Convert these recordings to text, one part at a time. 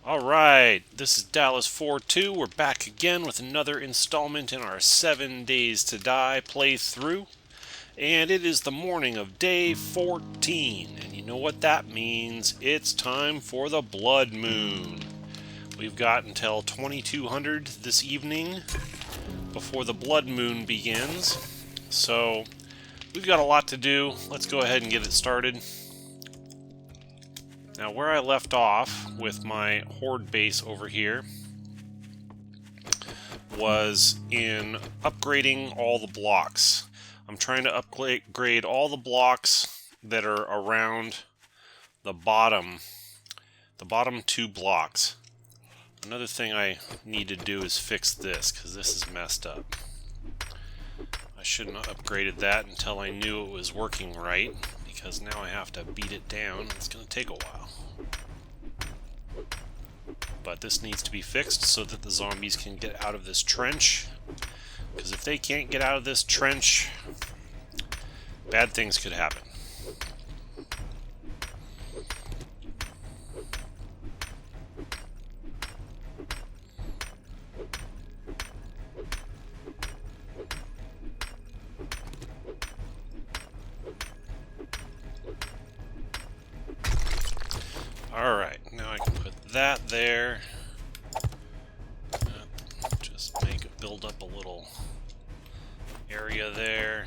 Alright, this is Dallas42. We're back again with another installment in our 7 Days to Die playthrough. And it is the morning of day 14. And you know what that means? It's time for the blood moon. We've got until 2200 this evening before the blood moon begins. So, we've got a lot to do. Let's go ahead and get it started. Now, where I left off with my Horde base over here was in upgrading all the blocks. I'm trying to upgrade all the blocks that are around the bottom two blocks. Another thing I need to do is fix this, because this is messed up. I shouldn't have upgraded that until I knew it was working right, because now I have to beat it down. It's going to take a while. But this needs to be fixed so that the zombies can get out of this trench. Because if they can't get out of this trench, bad things could happen. Alright, now I can put that there. Just build up a little area there.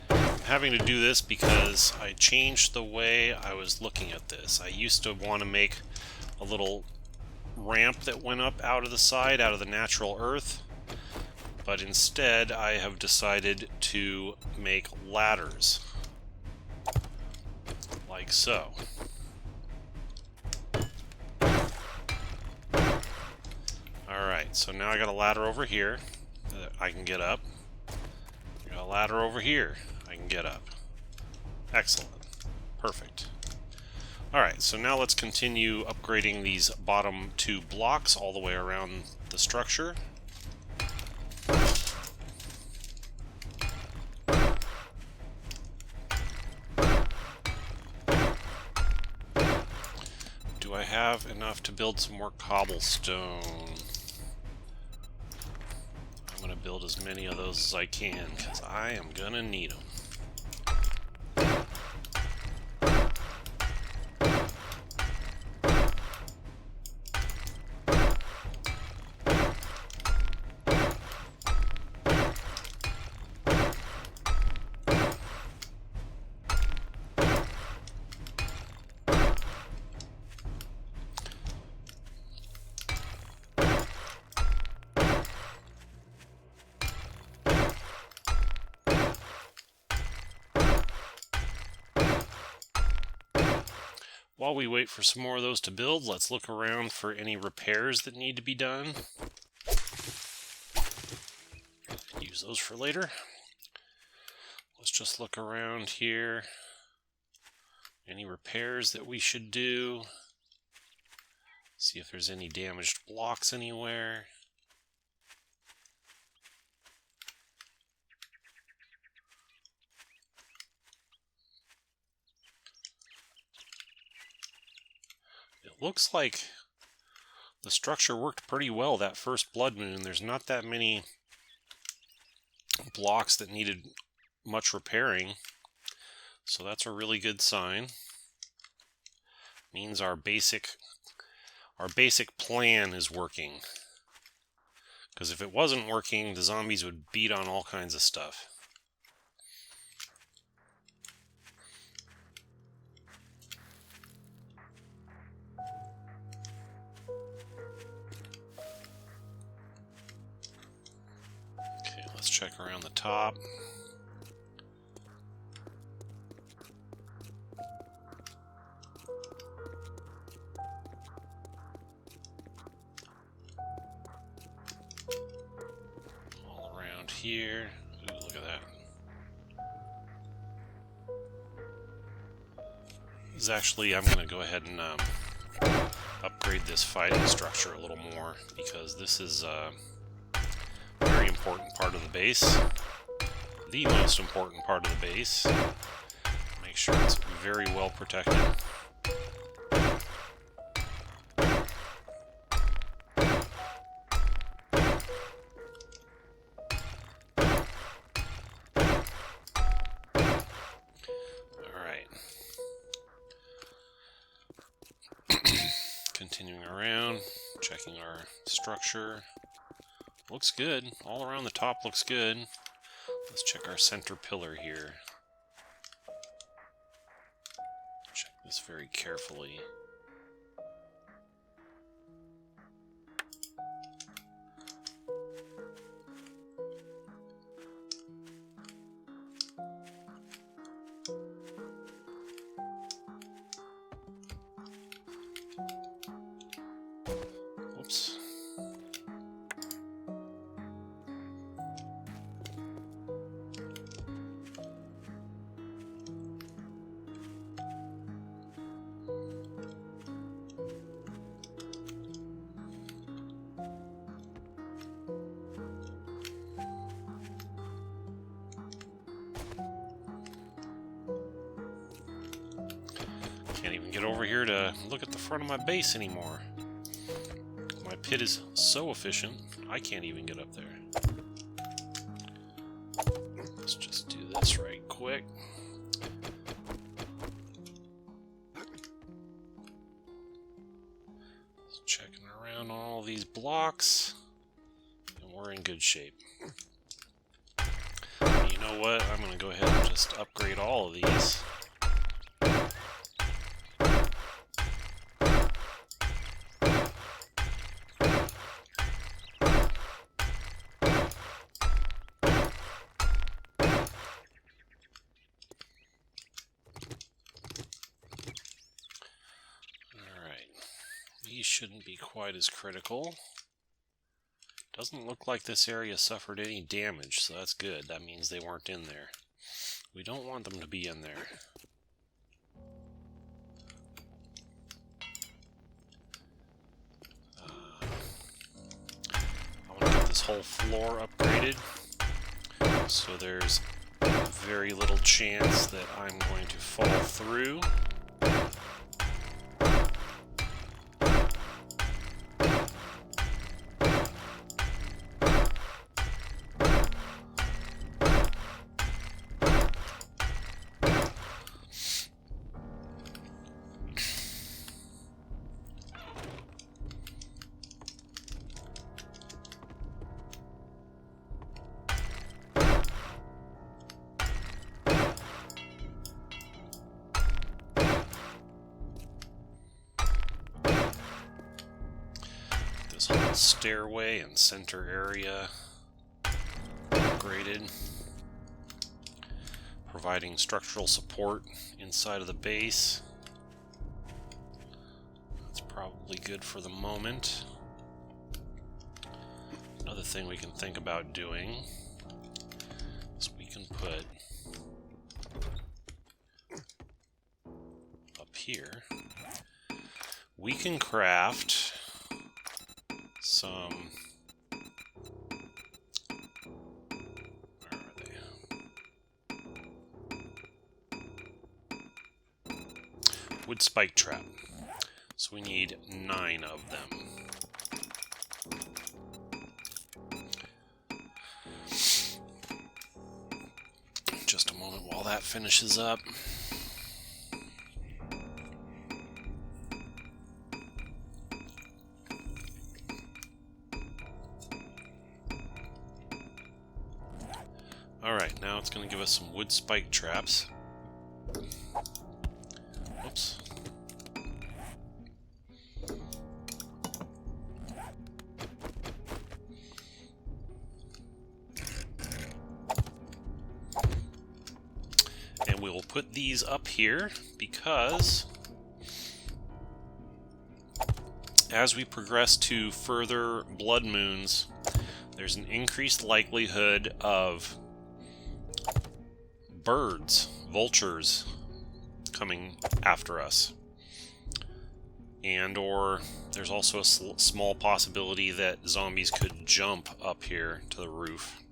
I'm having to do this because I changed the way I was looking at this. I used to want to make a little ramp that went up out of the side, out of the natural earth. But instead, I have decided to make ladders. Like so. Alright, so now I got a ladder over here that I can get up. I got a ladder over here I can get up. Excellent. Perfect. Alright, so now let's continue upgrading these bottom two blocks all the way around the structure. Do I have enough to build some more cobblestone? I'm going to build as many of those as I can, because I am going to need them. While we wait for some more of those to build, let's look around for any repairs that need to be done. Use those for later. Let's just look around here. Any repairs that we should do. See if there's any damaged blocks anywhere. Looks like the structure worked pretty well that first blood moon. There's not that many blocks that needed much repairing, so that's a really good sign. Means our basic plan is working. Because if it wasn't working, the zombies would beat on all kinds of stuff. Check around the top. All around here. Ooh, look at that. This is actually, I'm going to go ahead and upgrade this fighting structure a little more, because this is very important part of the base. the most important part of the base. Make sure it's very well protected. Continuing around, checking our structure. Looks good. All around the top looks good. Let's check our center pillar here. Check this very carefully. Oops. Can't even get over here to look at the front of my base anymore. My pit is so efficient, I can't even get up there. Let's just do this right quick. Just checking around on all these blocks, and we're in good shape. You know what? I'm going to go ahead and just upgrade all of these. These shouldn't be quite as critical. Doesn't look like this area suffered any damage, so that's good. That means they weren't in there. We don't want them to be in there. I want to get this whole floor upgraded, so there's very little chance that I'm going to fall through. This whole stairway and center area upgraded, providing structural support inside of the base. That's probably good for the moment. Another thing we can think about doing is we can put up here, we can craft some, where are they? Wood spike trap. So we need 9 of them. Just a moment while that finishes up. Alright, now it's going to give us some wood spike traps. Oops. And we will put these up here because as we progress to further blood moons, there's an increased likelihood of birds, vultures, coming after us. And or there's also a small possibility that zombies could jump up here to the roof.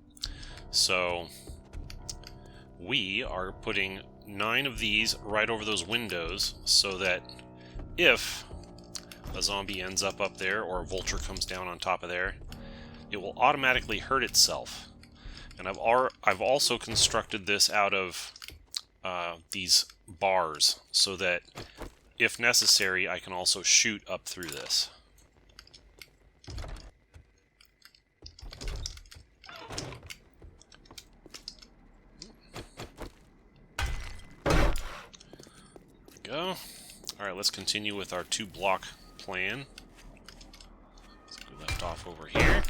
So we are putting 9 of these right over those windows so that if a zombie ends up there or a vulture comes down on top of there, it will automatically hurt itself. And I've also constructed this out of these bars so that if necessary I can also shoot up through this. Go. Alright, let's continue with our 2-block plan. So we left off over here.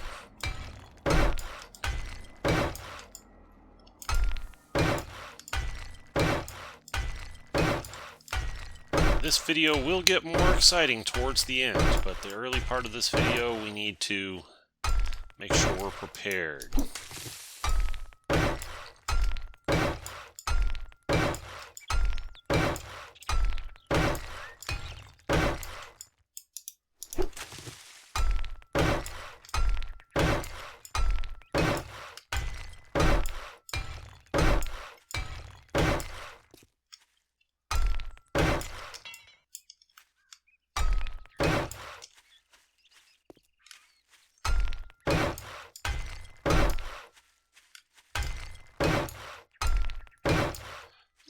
This video will get more exciting towards the end, but the early part of this video we need to make sure we're prepared.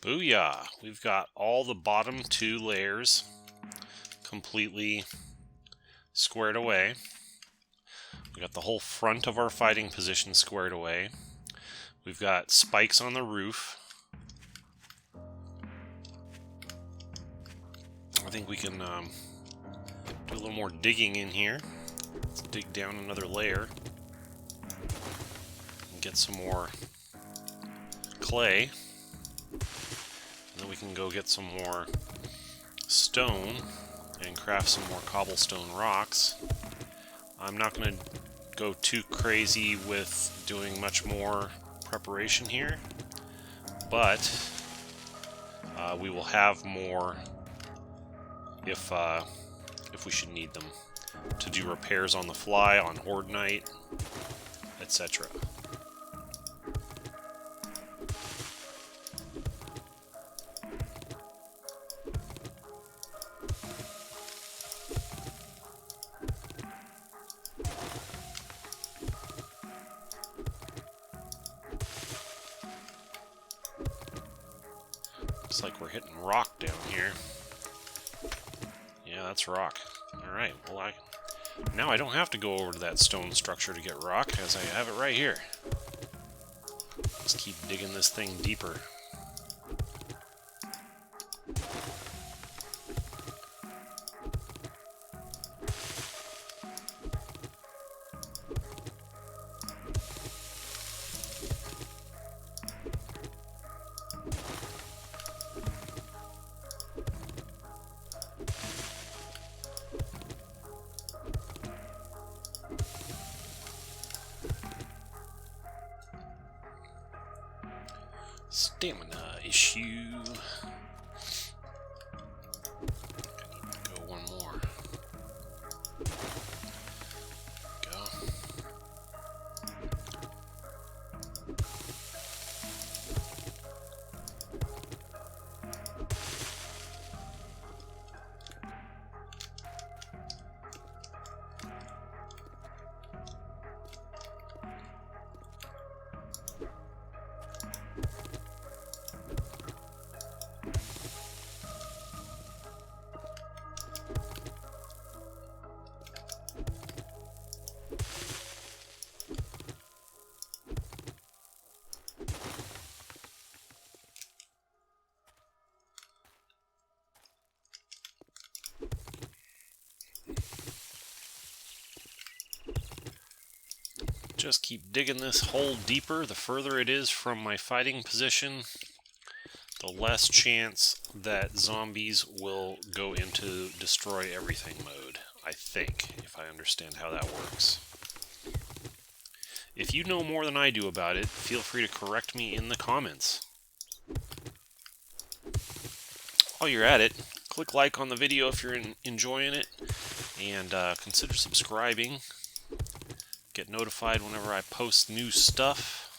Booyah! We've got all the bottom 2 layers completely squared away. We got the whole front of our fighting position squared away. We've got spikes on the roof. I think we can do a little more digging in here. Let's dig down another layer and get some more clay. And then we can go get some more stone and craft some more cobblestone rocks. I'm not going to go too crazy with doing much more preparation here, but we will have more if we should need them to do repairs on the fly on Horde night, etc. Looks like we're hitting rock down here. Yeah, that's rock. Alright, well now I don't have to go over to that stone structure to get rock, as I have it right here. Let's keep digging this thing deeper. Stamina issue. I need to go one more. Go. Just keep digging this hole deeper. The further it is from my fighting position, the less chance that zombies will go into destroy everything mode, I think, if I understand how that works. If you know more than I do about it, feel free to correct me in the comments. While you're at it, click like on the video if you're enjoying it, and consider subscribing. Get notified whenever I post new stuff.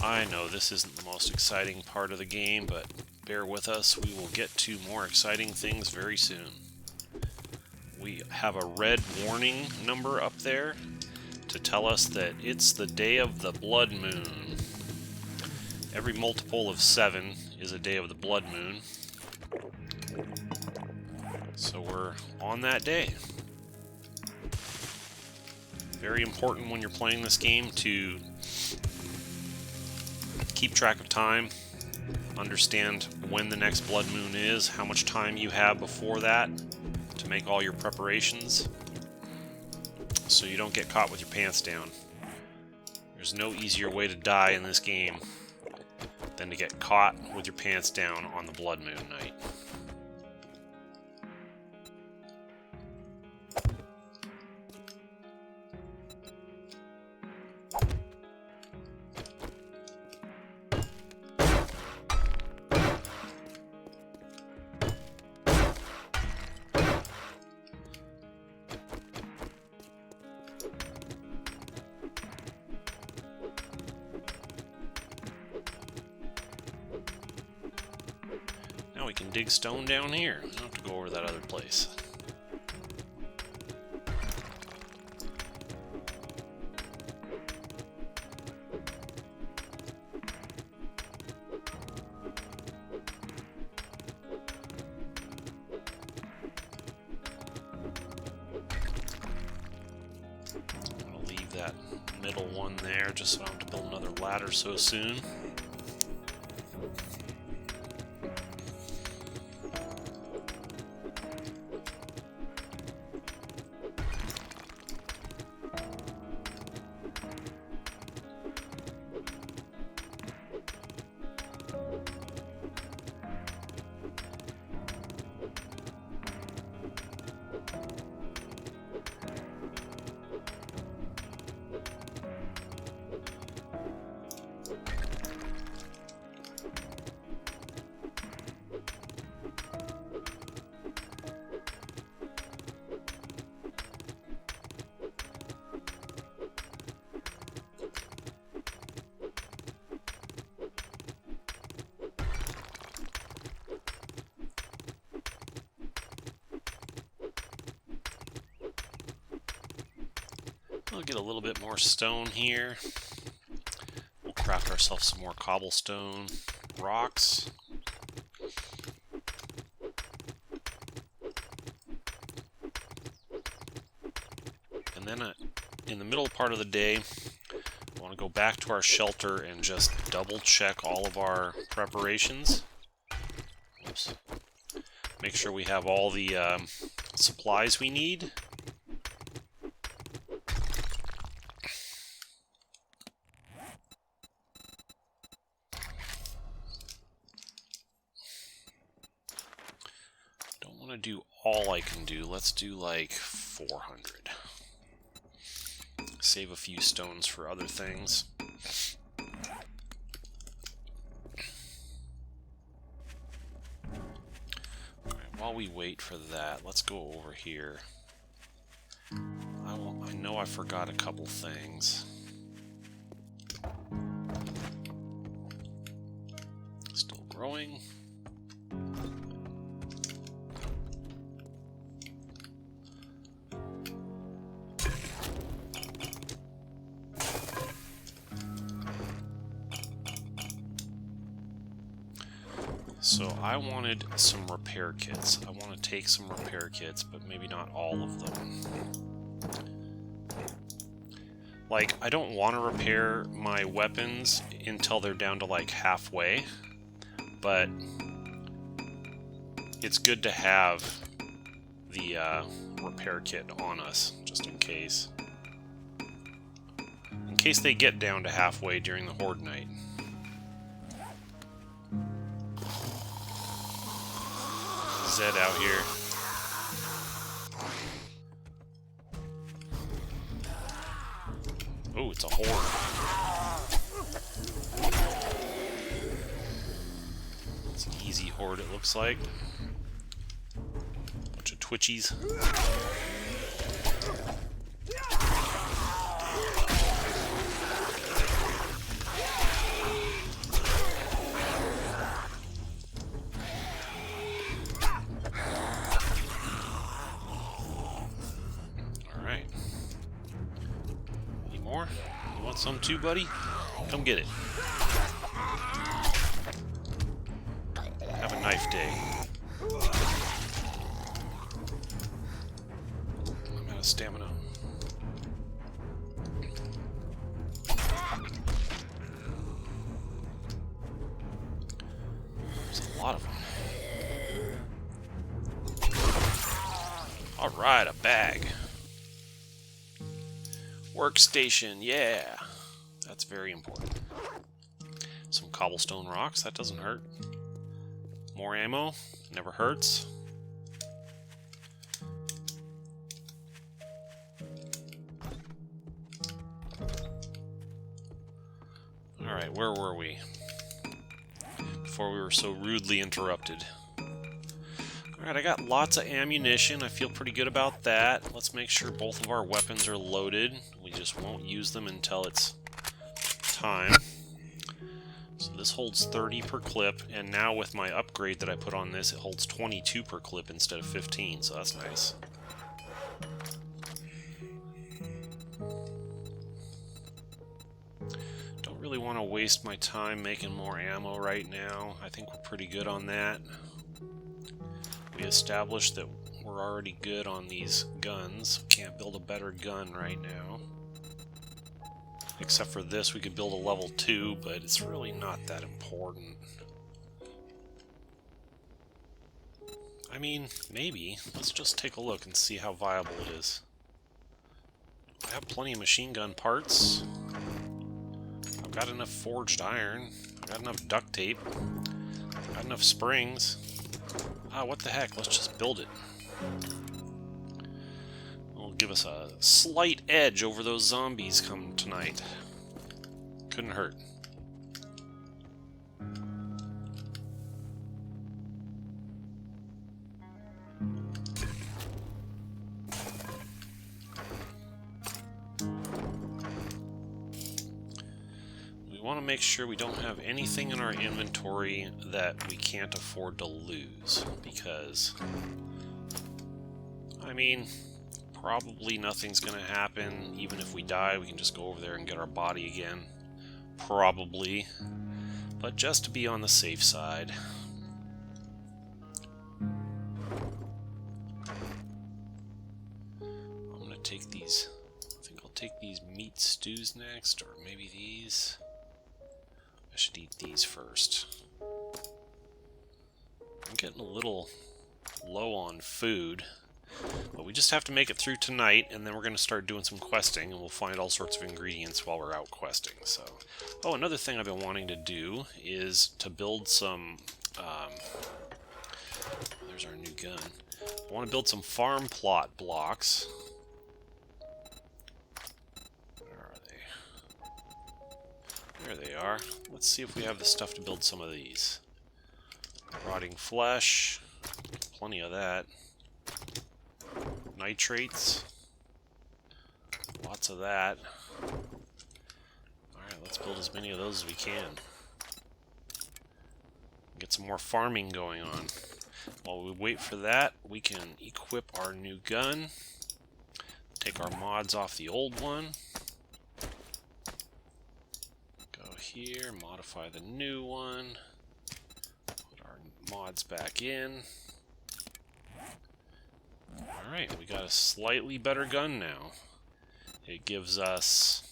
I know this isn't the most exciting part of the game, but bear with us. We will get to more exciting things very soon. We have a red warning number up there to tell us that it's the day of the blood moon. Every multiple of 7 is a day of the blood moon. So we're on that day. Very important when you're playing this game to keep track of time, understand when the next blood moon is, how much time you have before that to make all your preparations, so you don't get caught with your pants down. There's no easier way to die in this game than to get caught with your pants down on the blood moon night. Now we can dig stone down here. I don't have to go over that other place. I'm going to leave that middle one there just so I don't have to build another ladder so soon. We'll get a little bit more stone here. We'll craft ourselves some more cobblestone rocks. And then in the middle part of the day, I want to go back to our shelter and just double check all of our preparations. Oops. Make sure we have all the supplies we need. Do all I can do. Let's do like 400. Save a few stones for other things. Alright, while we wait for that, let's go over here. I know I forgot a couple things. Still growing. So I wanted some repair kits. I want to take some repair kits, but maybe not all of them. Like, I don't want to repair my weapons until they're down to like halfway, but it's good to have the repair kit on us, just in case. In case they get down to halfway during the Horde night. Zed out here. Oh, it's a horde. It's an easy horde, it looks like. Bunch of twitchies. more? You want some too, buddy? Come get it. Have a knife day. I'm out of stamina. There's a lot of them. Alright, a bag. Workstation, yeah. That's very important. Some cobblestone rocks, that doesn't hurt. More ammo, never hurts. Alright, where were we? Before we were so rudely interrupted. Alright, I got lots of ammunition. I feel pretty good about that. Let's make sure both of our weapons are loaded. We just won't use them until it's time. So this holds 30 per clip, and now with my upgrade that I put on this, it holds 22 per clip instead of 15, so that's nice. Don't really want to waste my time making more ammo right now. I think we're pretty good on that. We established that we're already good on these guns. Can't build a better gun right now. Except for this, we could build a level 2, but it's really not that important. I mean, maybe. Let's just take a look and see how viable it is. I have plenty of machine gun parts. I've got enough forged iron. I've got enough duct tape. I've got enough springs. Ah, what the heck, let's just build it. It'll give us a slight edge over those zombies come tonight. Couldn't hurt. We want to make sure we don't have anything in our inventory that we can't afford to lose, because, I mean, probably nothing's going to happen. Even if we die, we can just go over there and get our body again. Probably. But just to be on the safe side. I'm going to take these, I think I'll take these meat stews next, or maybe these. I should eat these first. I'm getting a little low on food, but we just have to make it through tonight, and then we're going to start doing some questing, and we'll find all sorts of ingredients while we're out questing. So, oh, another thing I've been wanting to do is to build some, there's our new gun. I want to build some farm plot blocks. There they are. Let's see if we have the stuff to build some of these. Rotting flesh. Plenty of that. Nitrates. Lots of that. Alright, let's build as many of those as we can. Get some more farming going on. While we wait for that, we can equip our new gun. Take our mods off the old one. Here, modify the new one, put our mods back in. Alright, we got a slightly better gun now. It gives us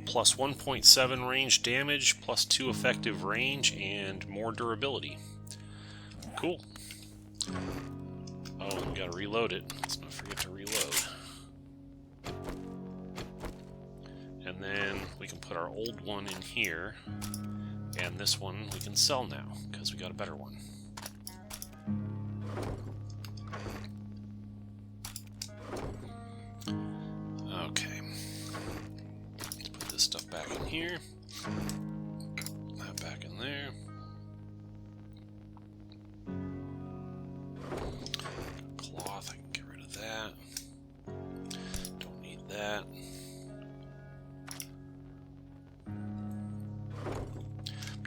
plus 1.7 range damage, plus 2 effective range, and more durability. Cool. Oh, we gotta reload it. Let's not forget to reload. And then we can put our old one in here, and this one we can sell now, because we got a better one. Okay. Let's put this stuff back in here. That back in there. Cloth, I can get rid of that. Don't need that.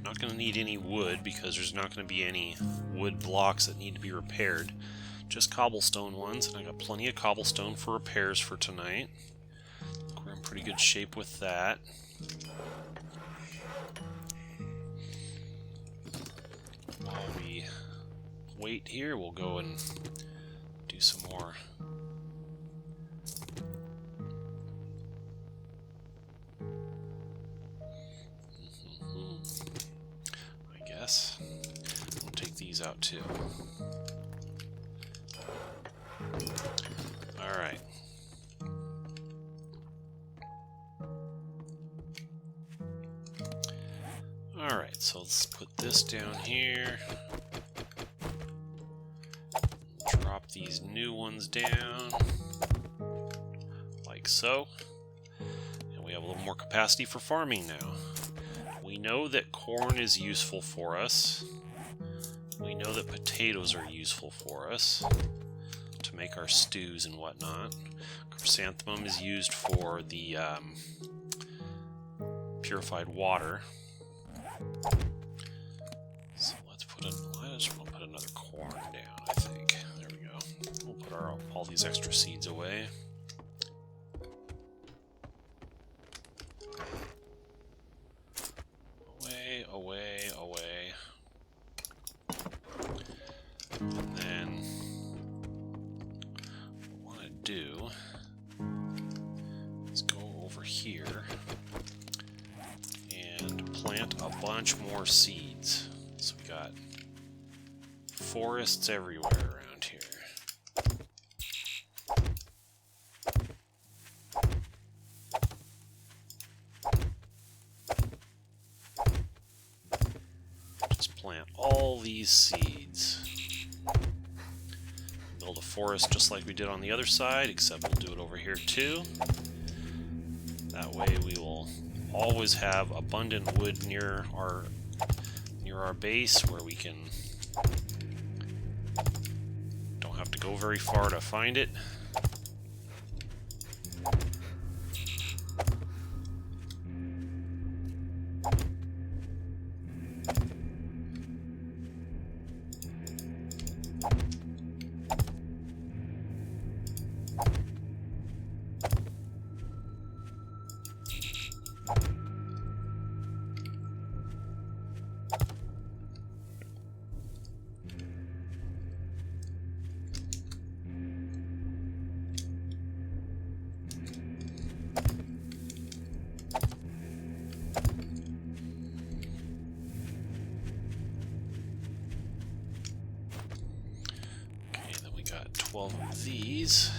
Not going to need any wood because there's not going to be any wood blocks that need to be repaired. just cobblestone ones, and I got plenty of cobblestone for repairs for tonight. We're in pretty good shape with that. While we wait here, we'll go and do some more. I guess. We'll take these out too. Alright. Alright, so let's put this down here. Drop these new ones down. Like so. And we have a little more capacity for farming now. We know that corn is useful for us. We know that potatoes are useful for us to make our stews and whatnot. Chrysanthemum is used for the purified water. So let's put in. I just want to put another corn down, I think. There we go. We'll put all these extra seeds away. Away, away. And then what I want to do is go over here and plant a bunch more seeds. So we got forests everywhere around here. Plant all these seeds. Build a forest just like we did on the other side, except we'll do it over here too. That way we will always have abundant wood near our base where we can don't have to go very far to find it. Got 12 of these.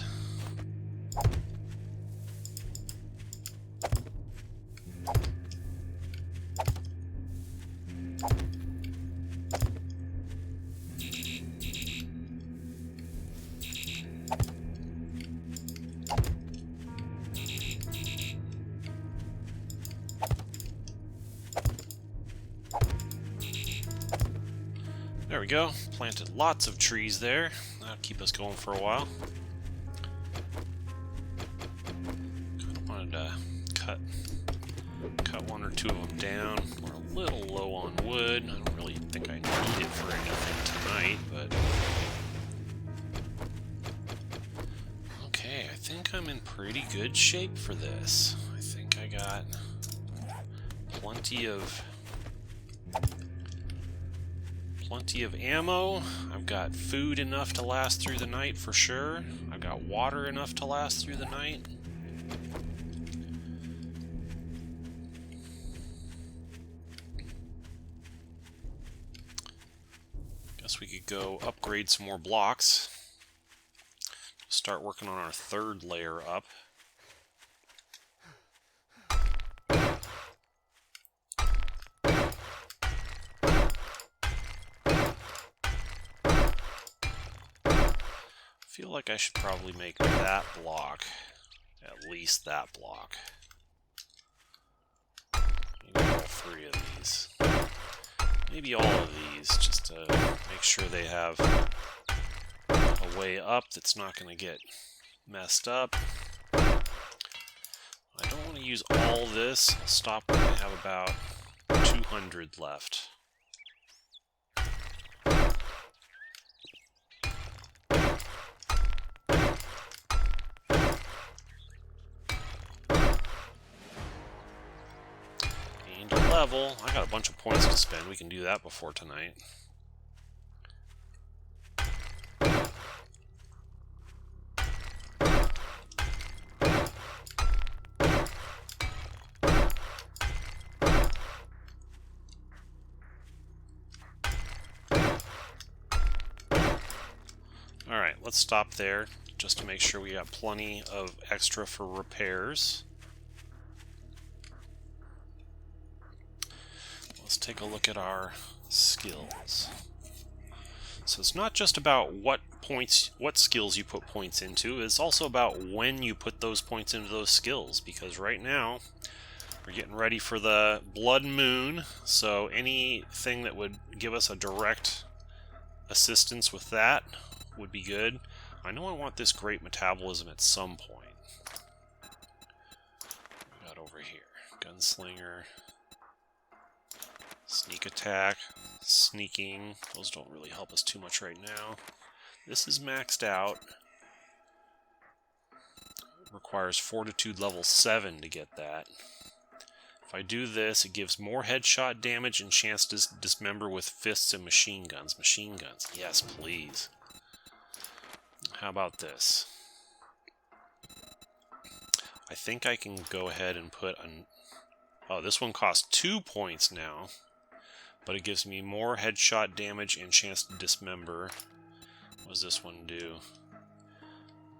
There we go. Planted lots of trees there. That'll keep us going for a while. Kind of wanted to cut one or two of them down. We're a little low on wood. I don't really think I need it for anything tonight, but okay, I think I'm in pretty good shape for this. I think I got plenty of ammo. I've got food enough to last through the night for sure. I've got water enough to last through the night. Guess we could go upgrade some more blocks. Start working on our third layer up. I feel like I should probably make that block, at least that block. Maybe all three of these. Maybe all of these, just to make sure they have a way up that's not going to get messed up. I don't want to use all this. I'll stop when I have about 200 left. level. I got a bunch of points to spend. We can do that before tonight. Alright, let's stop there just to make sure we got plenty of extra for repairs. Let's take a look at our skills. So it's not just about what skills you put points into, it's also about when you put those points into those skills, because right now we're getting ready for the Blood Moon, so anything that would give us a direct assistance with that would be good. I know I want this great metabolism at some point. We got over here, Gunslinger, Sneak Attack, Sneaking. Those don't really help us too much right now. This is maxed out. Requires Fortitude level 7 to get that. If I do this, it gives more headshot damage and chance to dismember with fists and machine guns. Machine guns, yes please. How about this? I think I can go ahead and put an... Oh, this one costs 2 points now, but it gives me more headshot damage and chance to dismember. What does this one do?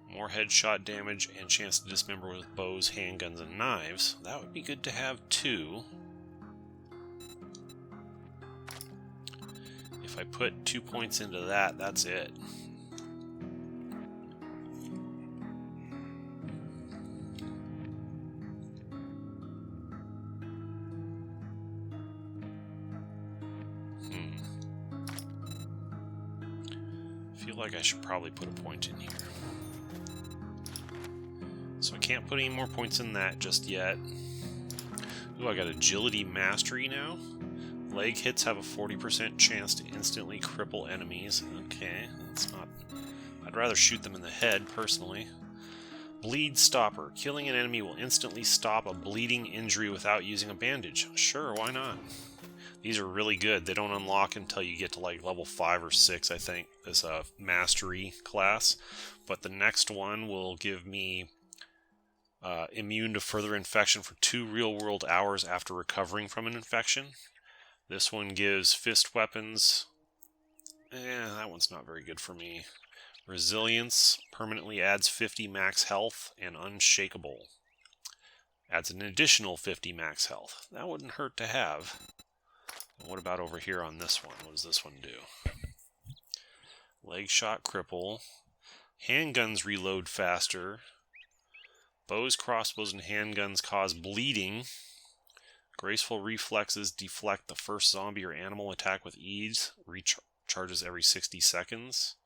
More headshot damage and chance to dismember with bows, handguns, and knives. That would be good to have too. If I put 2 points into that, that's it. I feel like I should probably put a point in here. So I can't put any more points in that just yet. Ooh, I got Agility Mastery now. Leg hits have a 40% chance to instantly cripple enemies. Okay, that's not... I'd rather shoot them in the head, personally. Bleed Stopper. Killing an enemy will instantly stop a bleeding injury without using a bandage. Sure, why not? These are really good. They don't unlock until you get to like level 5 or 6, I think, as a Mastery class. But the next one will give me immune to further infection for 2 real-world hours after recovering from an infection. This one gives fist weapons. That one's not very good for me. Resilience permanently adds 50 max health, and Unshakable adds an additional 50 max health. That wouldn't hurt to have. What about over here on this one? What does this one do? Leg shot cripple. Handguns reload faster. Bows, crossbows, and handguns cause bleeding. Graceful reflexes deflect the first zombie or animal attack with ease. Recharges every 60 seconds.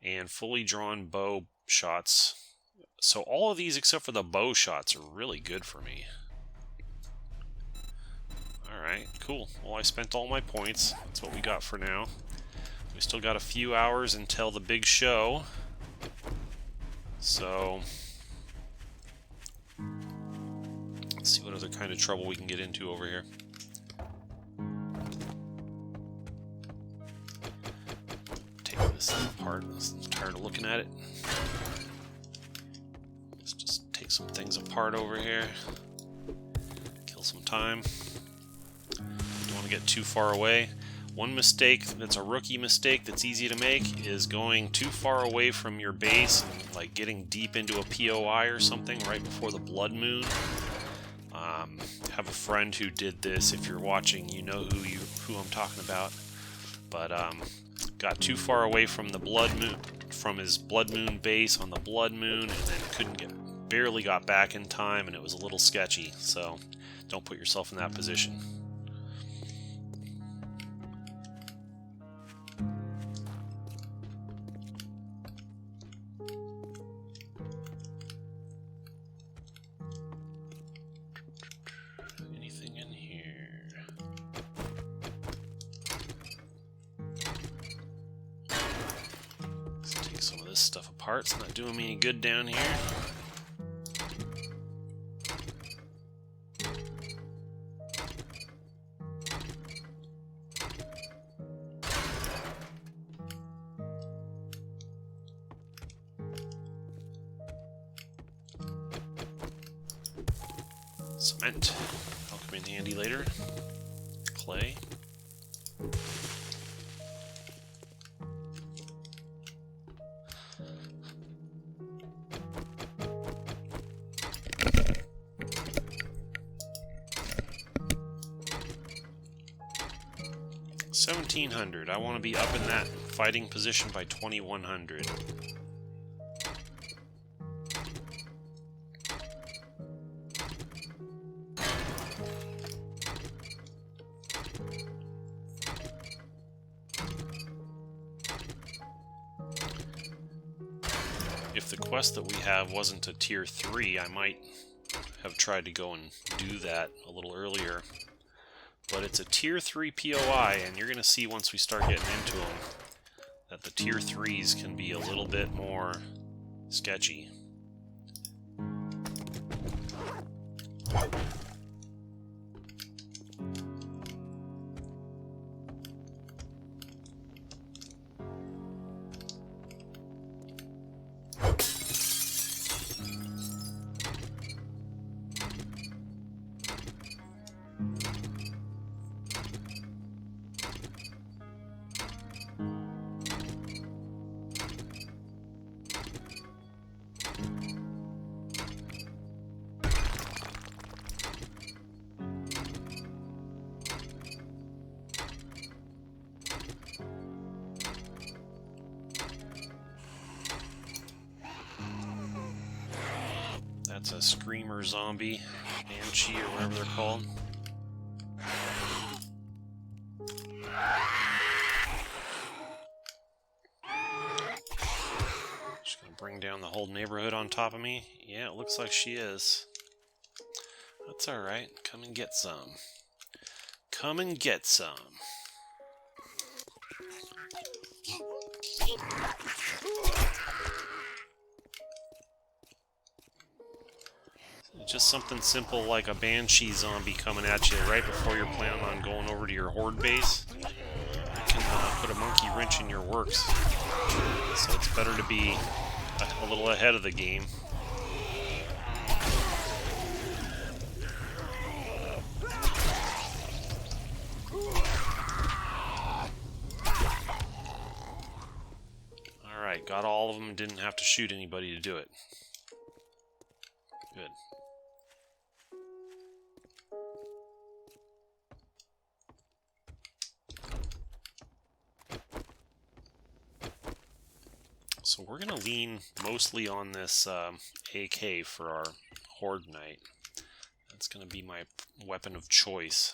And fully drawn bow shots. So all of these except for the bow shots are really good for me. Alright, cool. Well, I spent all my points. That's what we got for now. We still got a few hours until the big show. So... let's see what other kind of trouble we can get into over here. Take this thing apart. I'm tired of looking at it. Let's just take some things apart over here. Kill some time. Don't want to get too far away. One mistake that's a rookie mistake that's easy to make is going too far away from your base and like getting deep into a POI or something right before the Blood Moon. Have a friend who did this. If you're watching, you know who I'm talking about. But got too far away from the Blood Moon, from his Blood Moon base on the Blood Moon, and then barely got back in time, and it was a little sketchy. So don't put yourself in that position. Stuff apart. It's not doing me any good down here. Cement. That'll come in handy later. Clay. $1,700. I want to be up in that fighting position by 2,100. If the quest that we have wasn't a tier 3, I might have tried to go and do that a little earlier. But it's a tier 3 POI, and you're going to see once we start getting into them that the tier 3s can be a little bit more sketchy. That's a screamer zombie, banshee, or whatever they're called. She's gonna bring down the whole neighborhood on top of me. Yeah, it looks like she is. That's alright. Come and get some. Come and get some. Just something simple like a banshee zombie coming at you right before you're planning on going over to your horde base. You can put a monkey wrench in your works. So it's better to be a little ahead of the game. Alright, got all of them, didn't have to shoot anybody to do it. Good. So we're going to lean mostly on this AK for our Horde Knight. That's going to be my weapon of choice.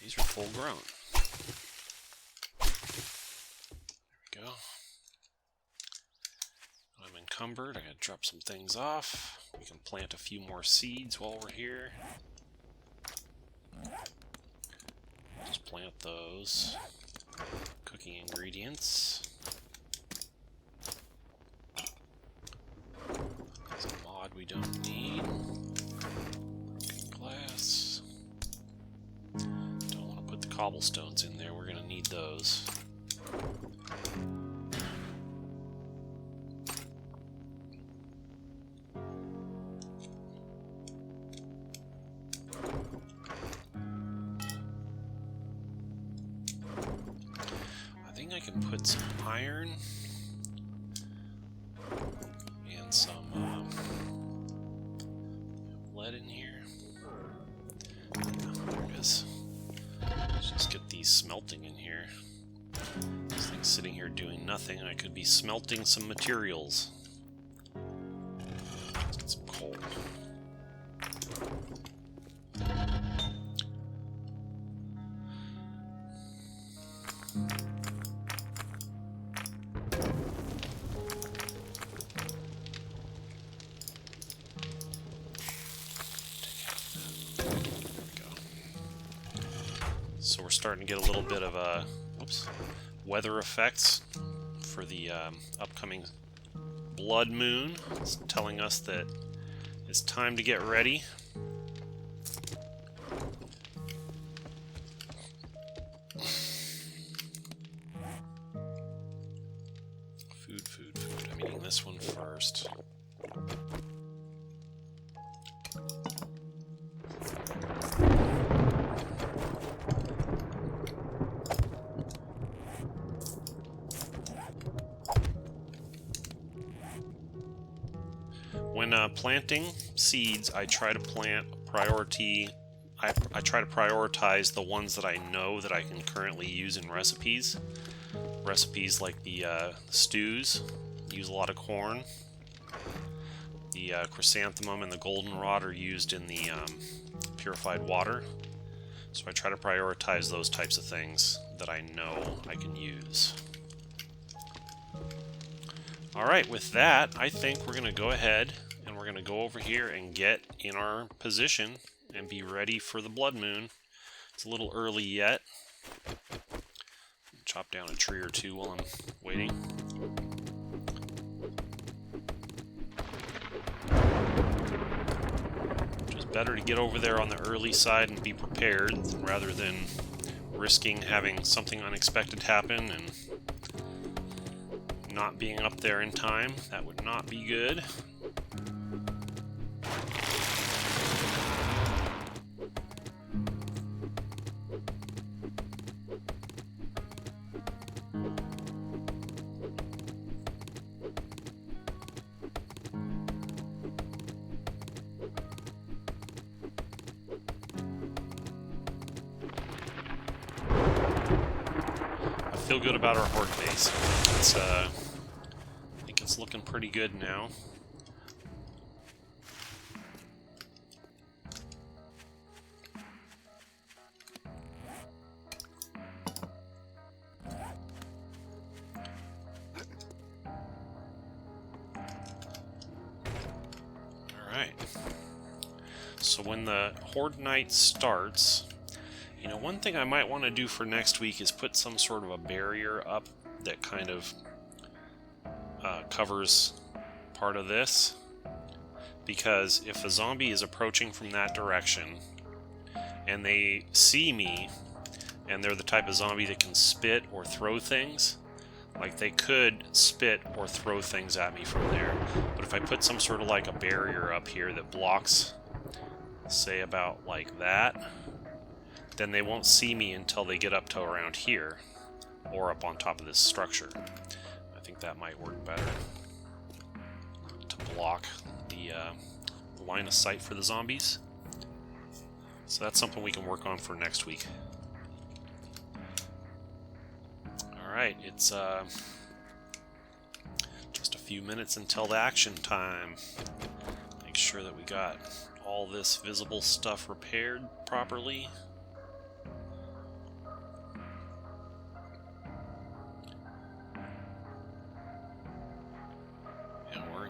These are full grown. There we go. I'm encumbered. I got to drop some things off. We can plant a few more seeds while we're here. Just plant those. Cooking ingredients. There's a mod we don't need. Broken glass. Don't want to put the cobblestones in there. We're going to need those. I can put some iron and some lead in here. Yeah, there it is. Let's just get these smelting in here. This thing's sitting here doing nothing. I could be smelting some materials. Let's get some coal. So we're starting to get a little bit of weather effects for the upcoming blood moon. It's telling us that it's time to get ready. Food. I'm eating this one first. When planting seeds, I try to plant priority. I try to prioritize the ones that I know that I can currently use in recipes. Recipes like the stews use a lot of corn. The chrysanthemum and the goldenrod are used in the purified water. So I try to prioritize those types of things that I know I can use. Alright, with that, I think we're going to go ahead and we're going to go over here and get in our position and be ready for the blood moon. It's a little early yet. Chop down a tree or two while I'm waiting. Just better to get over there on the early side and be prepared rather than risking having something unexpected happen and not being up there in time. That would not be good. Feel good about our horde base. It's I think it's looking pretty good now. Alright. So when the Horde Night starts, you know, one thing I might want to do for next week is put some sort of a barrier up that kind of covers part of this. Because if a zombie is approaching from that direction and they see me and they're the type of zombie that can spit or throw things, like they could spit or throw things at me from there. But if I put some sort of like a barrier up here that blocks, say about like that, then they won't see me until they get up to around here, or up on top of this structure. I think that might work better to block the line of sight for the zombies. So that's something we can work on for next week. Alright, it's just a few minutes until the action time. Make sure that we got all this visible stuff repaired properly.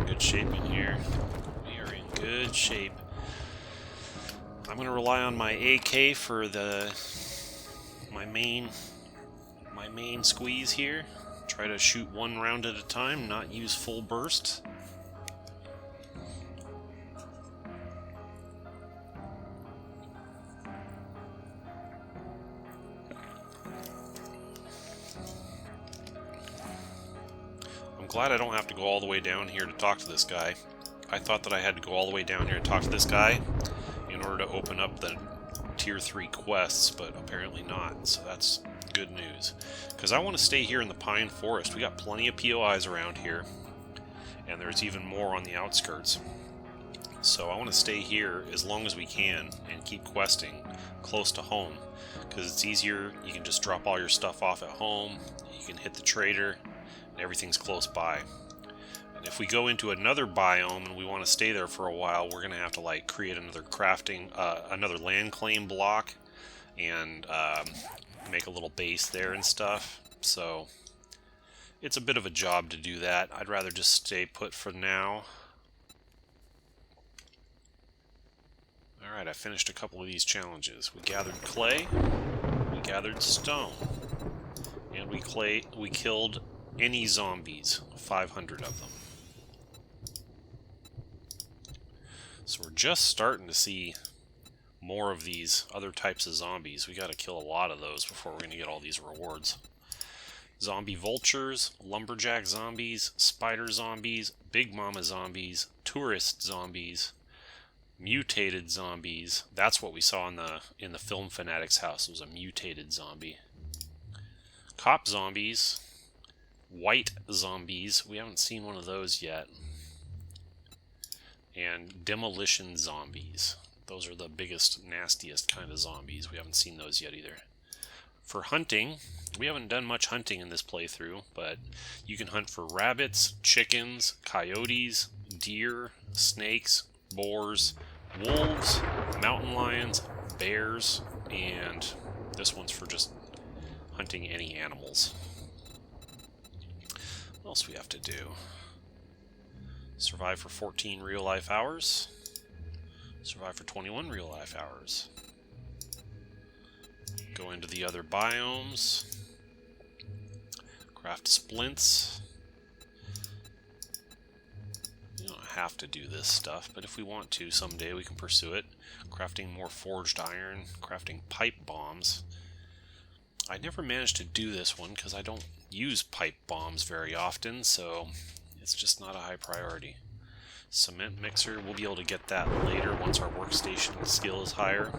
Good shape in here. We are in good shape. I'm going to rely on my AK for my main squeeze here. Try to shoot one round at a time, not use full burst. Glad I don't have to go all the way down here to talk to this guy. I thought that I had to go all the way down here to talk to this guy in order to open up the tier 3 quests, but apparently not, so that's good news. Because I want to stay here in the Pine Forest. We got plenty of POIs around here, and there's even more on the outskirts. So I want to stay here as long as we can and keep questing close to home, because it's easier. You can just drop all your stuff off at home, you can hit the trader, everything's close by. And if we go into another biome and we want to stay there for a while, we're going to have to like create another crafting, another land claim block, and make a little base there and stuff. So it's a bit of a job to do that. I'd rather just stay put for now. Alright, I finished a couple of these challenges. We gathered clay, we gathered stone, and we killed any zombies, 500 of them. So we're just starting to see more of these other types of zombies. We gotta kill a lot of those before we're gonna get all these rewards. Zombie vultures, lumberjack zombies, spider zombies, big mama zombies, tourist zombies, mutated zombies. That's what we saw in the film fanatic's house. It was a mutated zombie. Cop zombies, white zombies. We haven't seen one of those yet. and demolition zombies. Those are the biggest, nastiest kind of zombies. We haven't seen those yet either. For hunting, we haven't done much hunting in this playthrough, but you can hunt for rabbits, chickens, coyotes, deer, snakes, boars, wolves, mountain lions, bears, and this one's for just hunting any animals. What else do we have to do? Survive for 14 real-life hours. Survive for 21 real-life hours. Go into the other biomes. Craft splints. You don't have to do this stuff, but if we want to someday we can pursue it. Crafting more forged iron. Crafting pipe bombs. I never managed to do this one because I don't use pipe bombs very often, so it's just not a high priority. Cement mixer, we'll be able to get that later once our workstation skill is higher.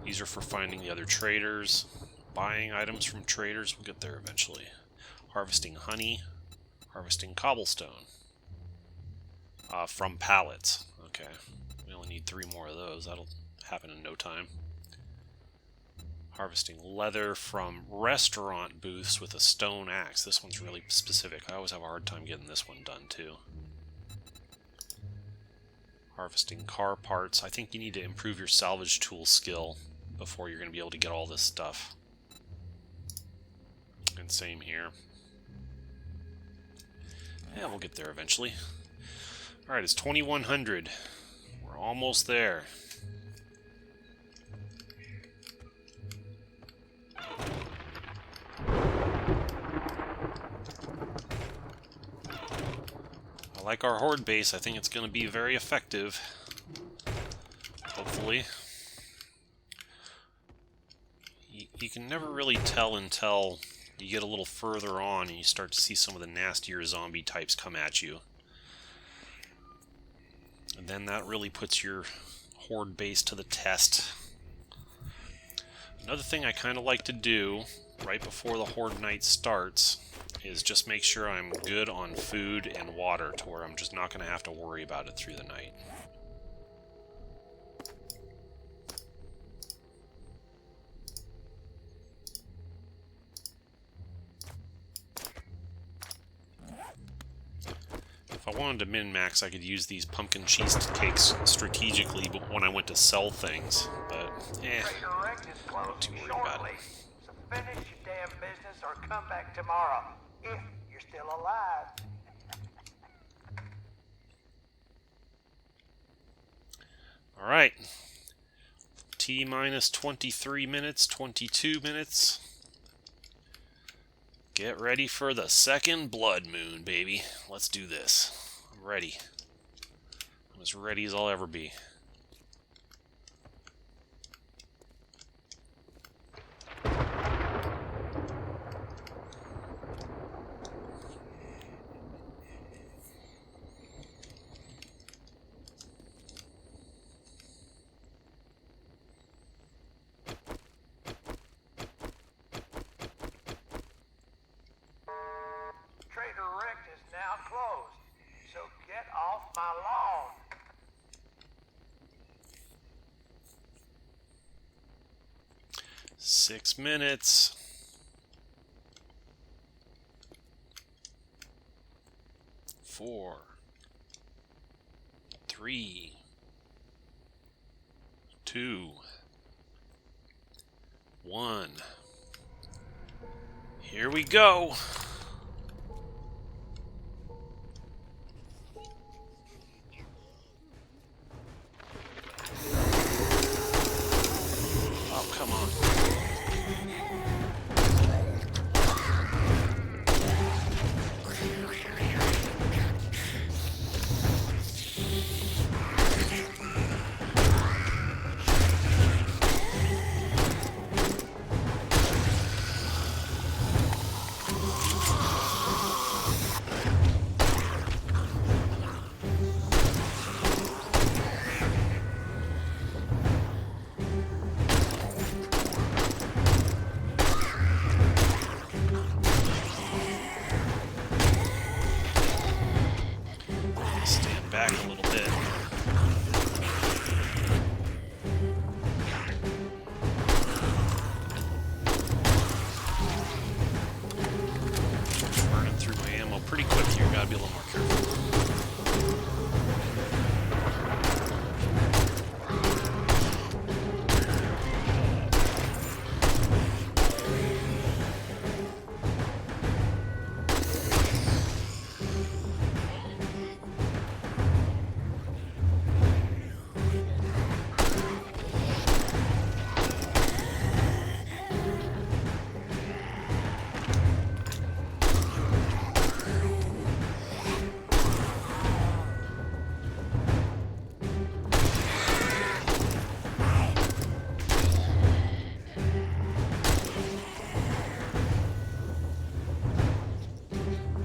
These are for finding the other traders, buying items from traders, we'll get there eventually. Harvesting honey, harvesting cobblestone. From pallets, okay. We only need 3 more of those, that'll happen in no time. Harvesting leather from restaurant booths with a stone axe. This one's really specific. I always have a hard time getting this one done too. Harvesting car parts. I think you need to improve your salvage tool skill before you're going to be able to get all this stuff. And same here. Yeah, we'll get there eventually. Alright, it's 2100. We're almost there. Like our Horde base, I think it's going to be very effective. Hopefully. You can never really tell until you get a little further on and you start to see some of the nastier zombie types come at you. And then that really puts your Horde base to the test. Another thing I kind of like to do right before the Horde night starts is just make sure I'm good on food and water to where I'm just not going to have to worry about it through the night. If I wanted to min-max, I could use these pumpkin cheesecakes strategically but when I went to sell things, but I'm not too worried about it. So finish your damn business or come back tomorrow, if you're still alive. Alright. T-minus 23 minutes, 22 minutes. Get ready for the second blood moon, baby. Let's do this. I'm ready. I'm as ready as I'll ever be. My lawn. 6 minutes. 4, 3, 2, 1. Here we go. back a little bit. Burning through my ammo pretty quick here. Gotta be a little more careful.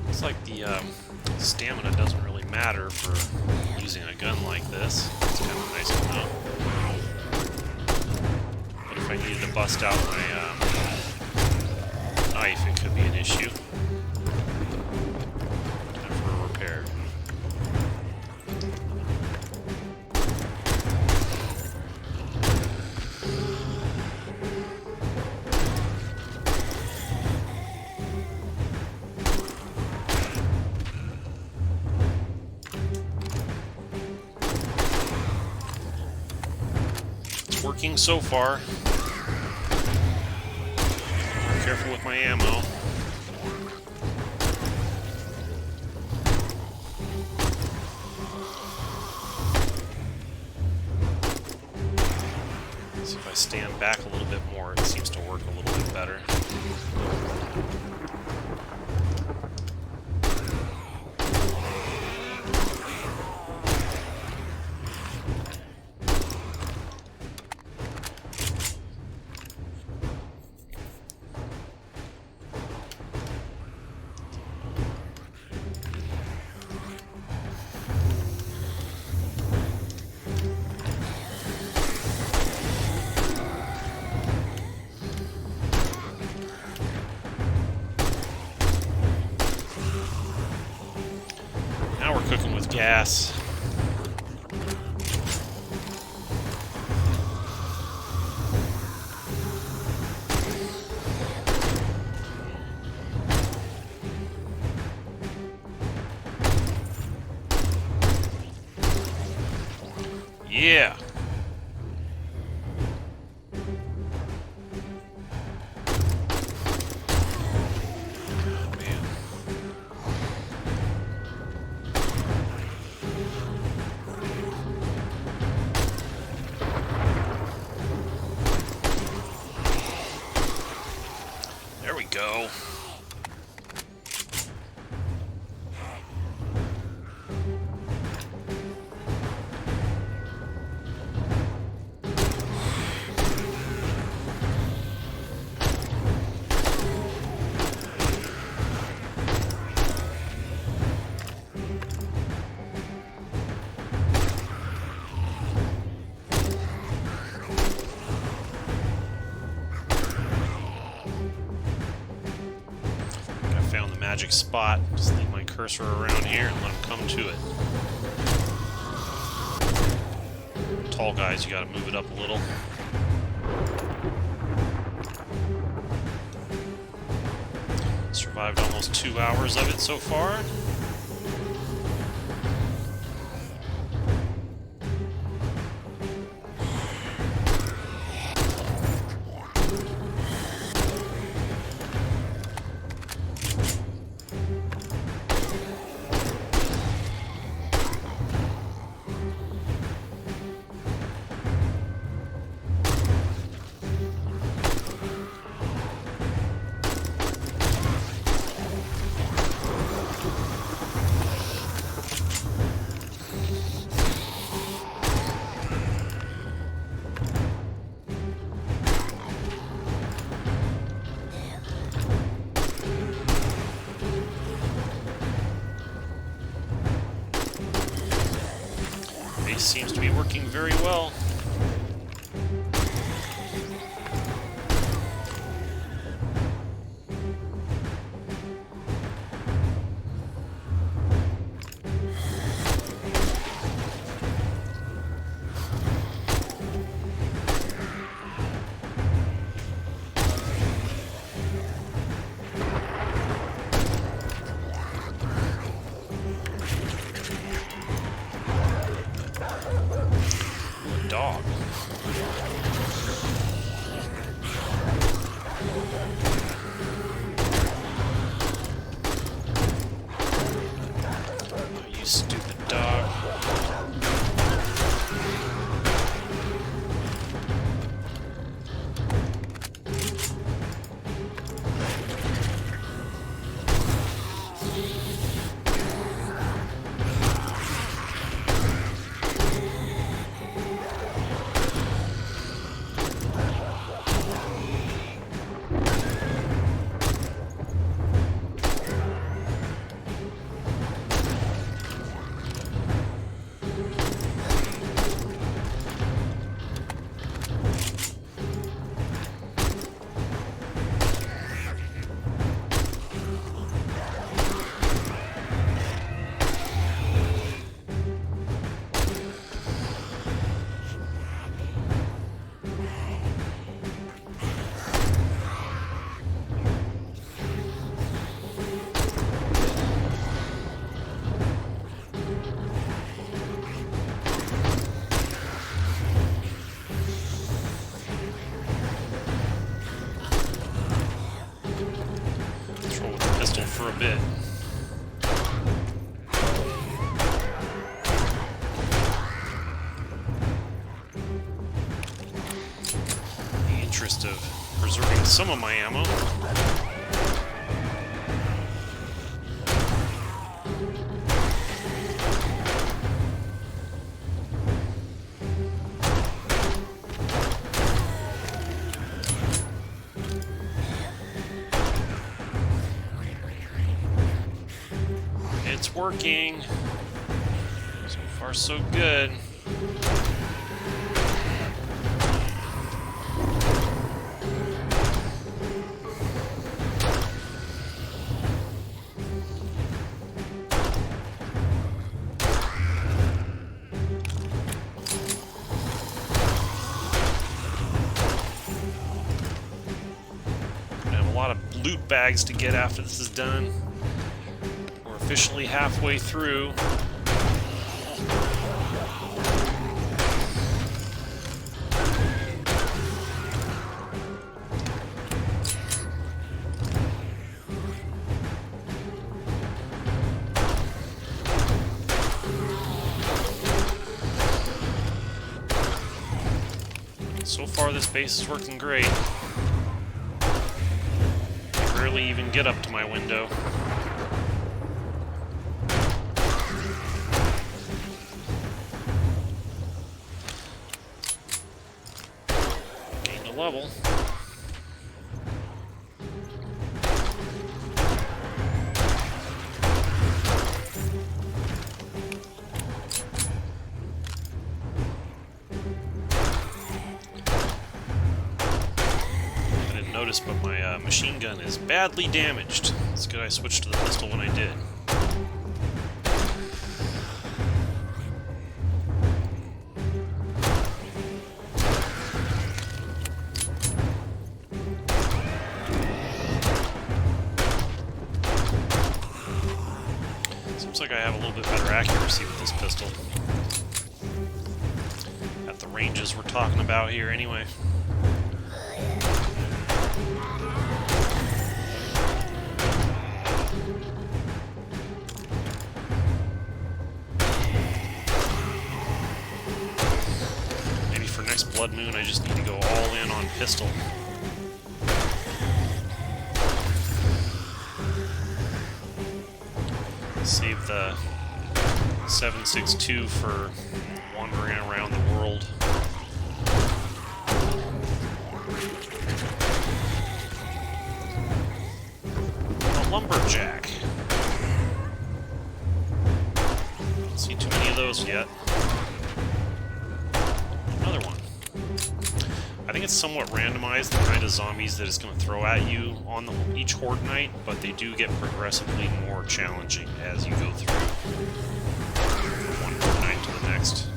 Looks like the stamina doesn't really matter for using a gun like this. It's kind of nice to know. But if I needed to bust out my knife, it could be an issue. Time for a repair. Working so far. Be careful with my ammo. See if I stand back a little bit more, it seems to work a little bit better. Now we're cooking with gas. Yeah. Oh, man. There we go. Magic spot. Just leave my cursor around here and let them come to it. Tall guys, you gotta move it up a little. Survived almost 2 hours of it so far. Base seems to be working very well. dog. Oh, you stupid dog. For a bit. In the interest of preserving some of my ammo. It's working. So far, so good. I have a lot of loot bags to get after this is done. Officially halfway through. So far, this base is working great. I rarely even get up to my window. Level. I didn't notice, but my machine gun is badly damaged. It's good I switched to the pistol when I did. Seems like I have a little bit better accuracy with this pistol. At the ranges we're talking about here, anyway. Maybe for next Blood Moon, I just need to go all in on pistol. Save the 7.62 for wandering around the world. A lumberjack. Don't see too many of those yet. Another one. I think it's somewhat randomized, the kind of zombies that it's going to throw at you on each Horde night, but they do get progressively more challenging as you go through one Horde night to the next.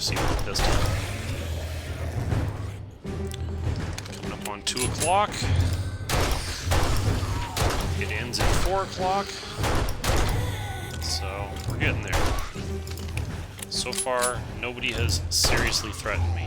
accuracy with the pistol. Coming up on 2 o'clock. It ends at 4 o'clock. So, we're getting there. So far, nobody has seriously threatened me.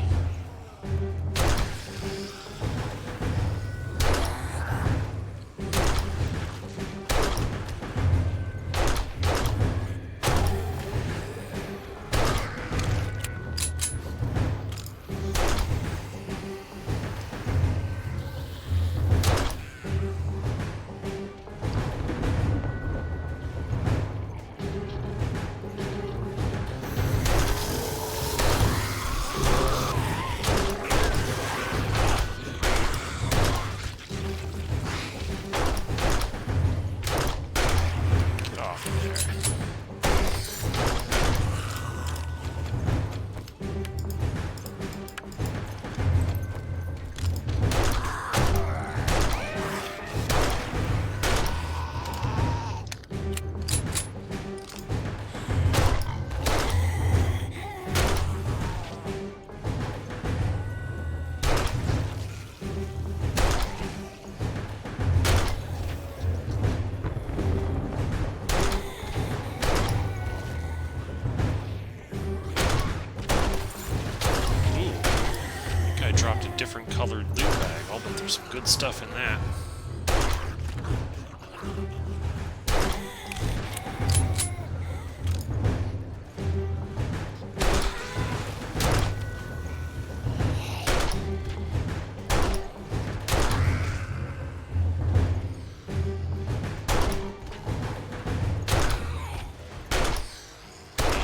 Dropped a different colored loot bag. I'll bet there's some good stuff in that.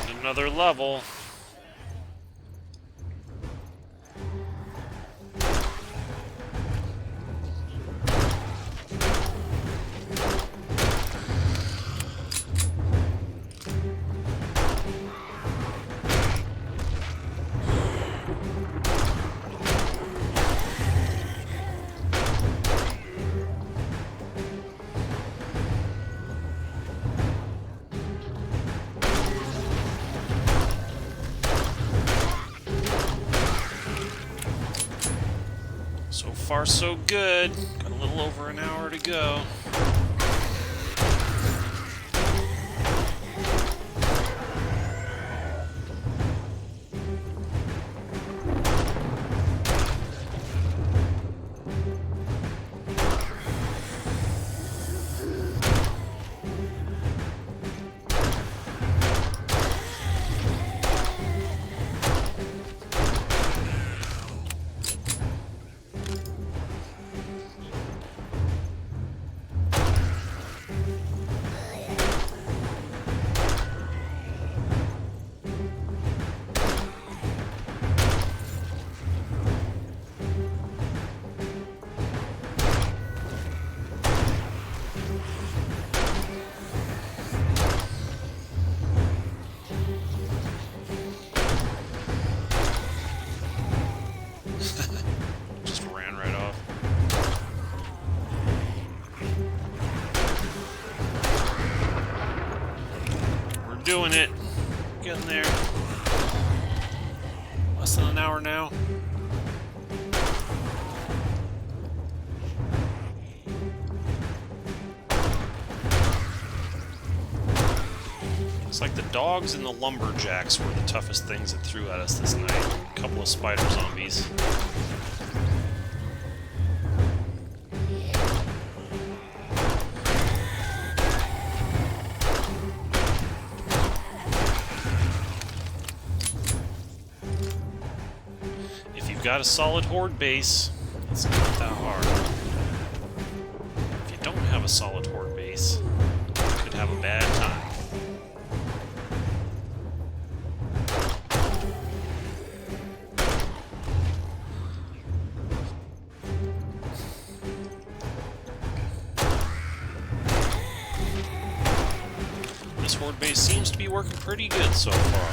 And another level. So far, so good. Got a little over an hour to go. Just ran right off. We're doing it. Getting there. Less than an hour now. Looks like the dogs and the lumberjacks were the toughest things that threw at us this night. A couple of spider zombies. If you've got a solid Horde base, it's not that hard. If you don't have a solid Horde base, you could have a bad time. This Horde base seems to be working pretty good so far.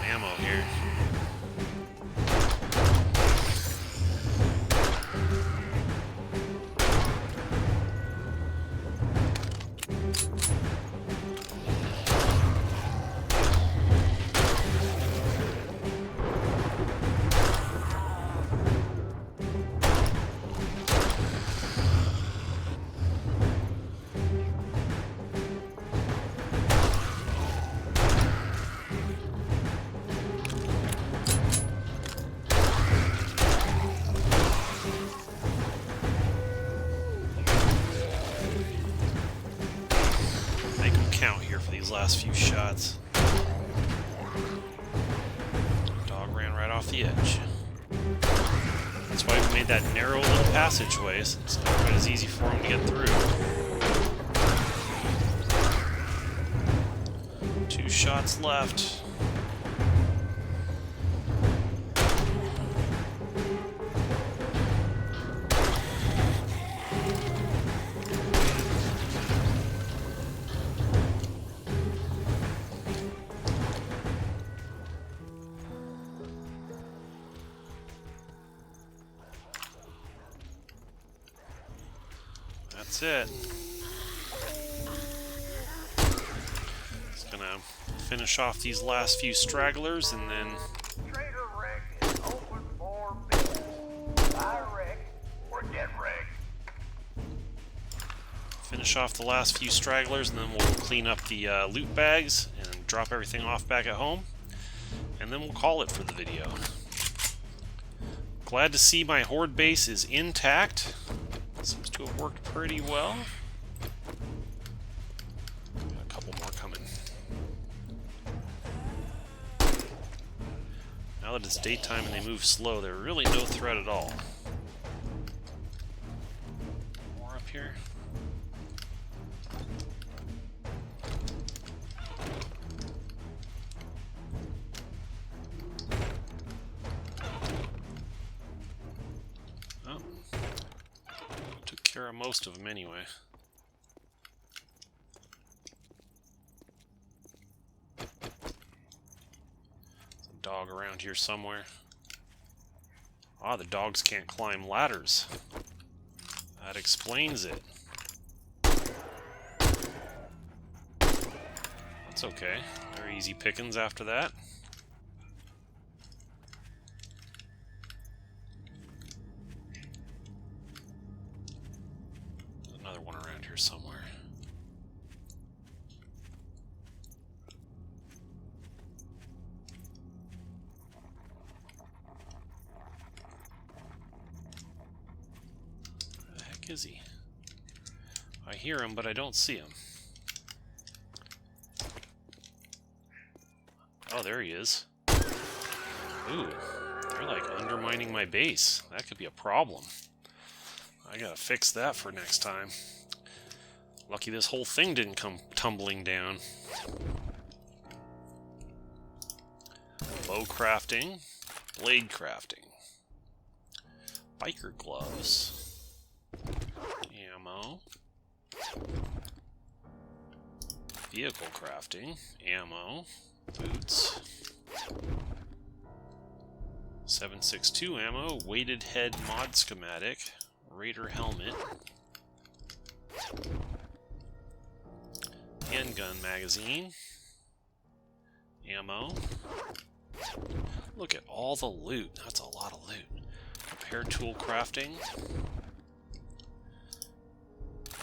Ammo here. those last few shots. Dog ran right off the edge. That's why we made that narrow little passageway, so it's not quite as easy for him to get through. 2 shots left. That's it. Just gonna finish off these last few stragglers and then Trader Rick is open for business. Bye, Rick. Or get Rick. finish off the last few stragglers, and then we'll clean up the loot bags and drop everything off back at home. And then we'll call it for the video. Glad to see my Horde base is intact. Seems to have worked pretty well. Got a couple more coming. Now that it's daytime and they move slow, they're really no threat at all. More up here. Oh. Took care of most of them anyway. Dog around here somewhere. Ah, the dogs can't climb ladders. That explains it. That's okay. They're easy pickings after that. There's another one around here somewhere. Is he? I hear him, but I don't see him. Oh, there he is. Ooh, they're like undermining my base. That could be a problem. I gotta fix that for next time. Lucky this whole thing didn't come tumbling down. Bow crafting, blade crafting, biker gloves. Ammo, vehicle crafting, ammo, boots, 7.62 ammo, weighted head mod schematic, raider helmet, handgun magazine, ammo. Look at all the loot. That's a lot of loot. Repair tool crafting.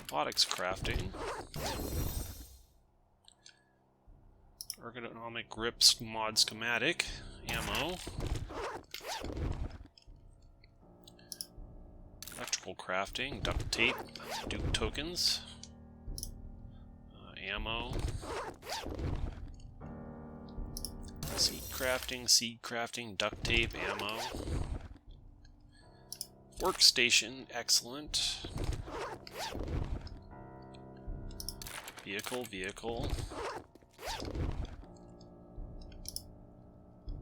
Robotics crafting, ergonomic grips mod schematic, ammo, electrical crafting, duct tape, dupe tokens, ammo, seed crafting, duct tape, ammo, workstation, excellent. Vehicle.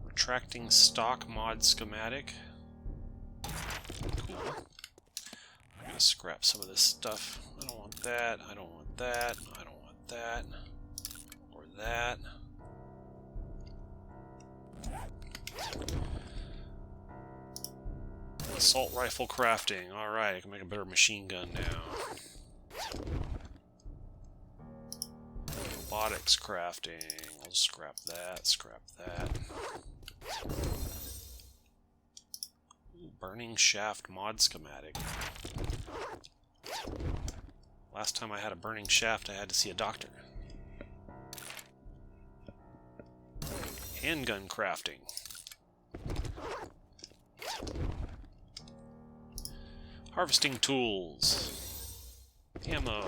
Retracting stock mod schematic. Cool. I'm gonna scrap some of this stuff. I don't want that. I don't want that. I don't want that. Or that. Assault rifle crafting. Alright, I can make a better machine gun now. Robotics crafting. I'll scrap that. Ooh, burning shaft mod schematic. Last time I had a burning shaft, I had to see a doctor. Handgun crafting. Harvesting tools. Ammo.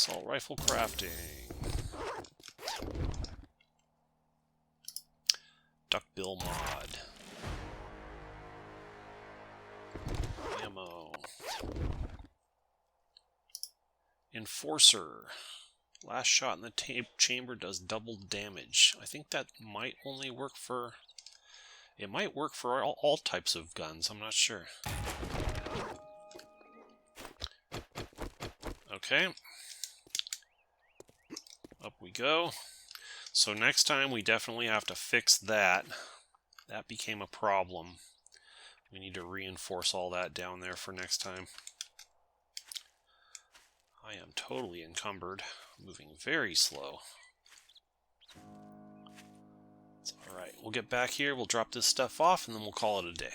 Assault rifle crafting. Duckbill mod. Ammo. Enforcer. Last shot in the chamber does double damage. I think that might only work for... It might work for all types of guns. I'm not sure. Okay. Up we go. So next time we definitely have to fix that. That became a problem. We need to reinforce all that down there for next time. I am totally encumbered. Moving very slow. It's alright. We'll get back here, we'll drop this stuff off, and then we'll call it a day.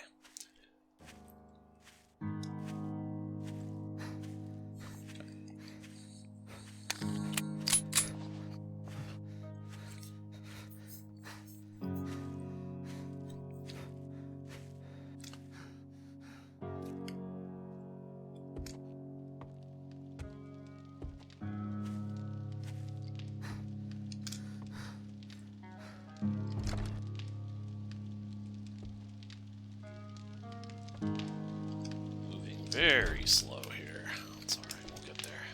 Very slow here. That's alright, we'll get there.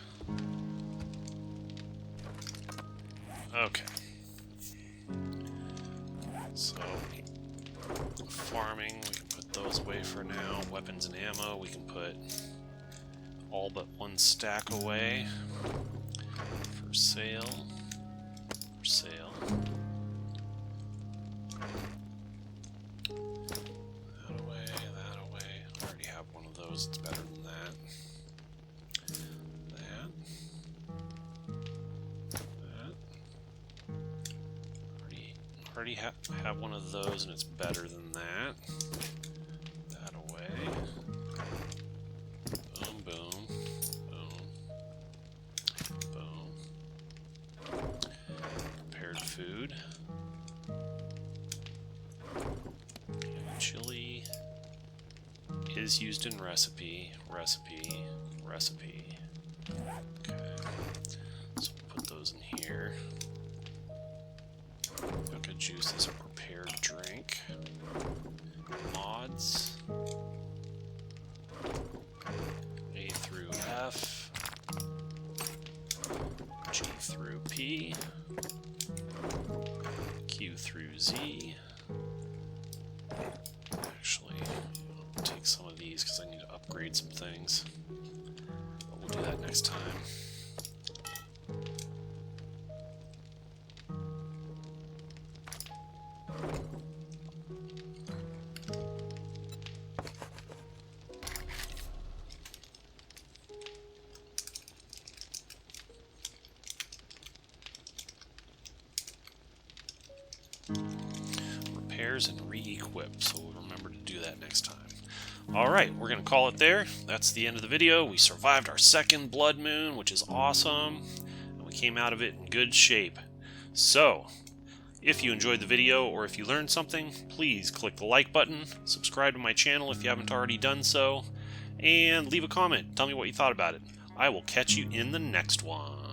Okay. So, farming, we can put those away for now. Weapons and ammo, we can put all but one stack away. For sale. For sale. That away, that away. I already have one of those, it's better than that. Already have one of those, and it's better than that. That away. Boom, boom, boom, boom. Prepared food. Chili is used in recipe. Recipe. Okay. So we'll put those in here. Yucca juice is a prepared drink. Mods. A through F. G through P. Q through Z. Actually, I'll take some of these because I need to upgrade some things. But we'll do that next time. Repairs and re-equip, so we'll remember to do that next time. Alright, we're going to call it there. That's the end of the video. We survived our second blood moon, which is awesome, and we came out of it in good shape. So, if you enjoyed the video or if you learned something, please click the like button, subscribe to my channel if you haven't already done so, and leave a comment. Tell me what you thought about it. I will catch you in the next one.